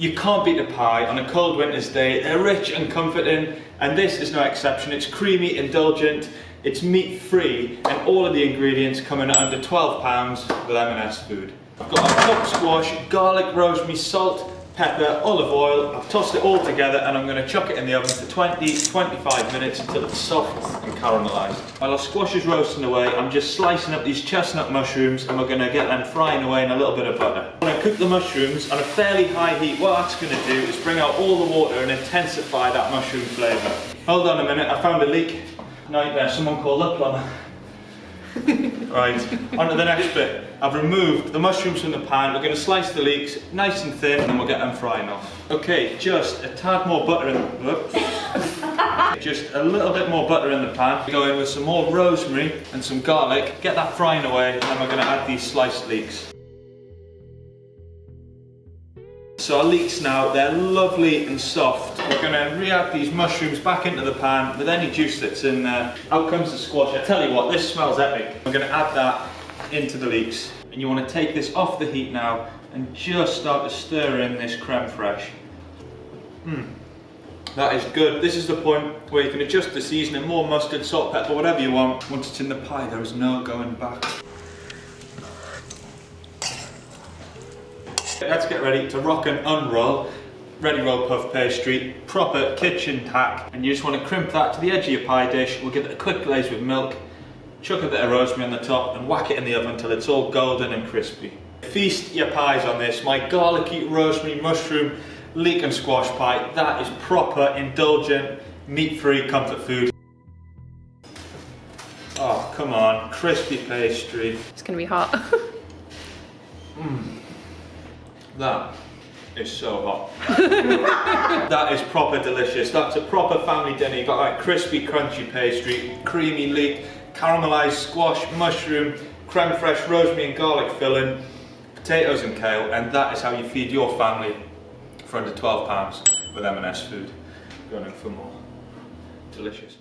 You can't beat a pie on a cold winter's day. They're rich and comforting, and this is no exception. It's creamy, indulgent, it's meat-free, and all of the ingredients come in at under £12 with M&S Food. I've got a chopped squash, garlic, rosemary, salt, pepper, olive oil. I've tossed it all together and I'm going to chuck it in the oven for 20-25 minutes until it's soft and caramelised. While our squash is roasting away, I'm just slicing up these chestnut mushrooms and we're going to get them frying away in a little bit of butter. I'm going to cook the mushrooms on a fairly high heat. What that's going to do is bring out all the water and intensify that mushroom flavour. Hold on a minute, I found a leak. Nightmare, someone called the plumber. Right, on to the next bit. I've removed the mushrooms from the pan. We're going to slice the leeks nice and thin and we'll get them frying off. Okay, just a tad more butter in the... just a little bit more butter in the pan. Go in with some more rosemary and some garlic. Get that frying away and then we're going to add these sliced leeks. So our leeks now, they're lovely and soft. We're going to re-add these mushrooms back into the pan with any juice that's in there. Out comes the squash. I tell you what, this smells epic. We're going to add that into the leeks. And you want to take this off the heat now and just start to stir in this crème fraiche. That is good. This is the point where you can adjust the seasoning, more mustard, salt, pepper, whatever you want. Once it's in the pie, there is no going back. Let's get ready to rock and unroll. Ready roll puff pastry, proper kitchen tack, and you just want to crimp that to the edge of your pie dish. We'll give it a quick glaze with milk, chuck a bit of rosemary on the top and whack it in the oven until it's all golden and crispy. Feast your pies on this. My garlicky, rosemary, mushroom, leek and squash pie. That is proper, indulgent, meat-free comfort food. Oh, come on, crispy pastry. It's gonna be hot. That is so hot. That is proper delicious. That's a proper family dinner. You've got like crispy, crunchy pastry, creamy leek, caramelised squash, mushroom, crème fraiche, rosemary and garlic filling, potatoes and kale, and that is how you feed your family for under £12 with M&S Food. Going in for more. Delicious.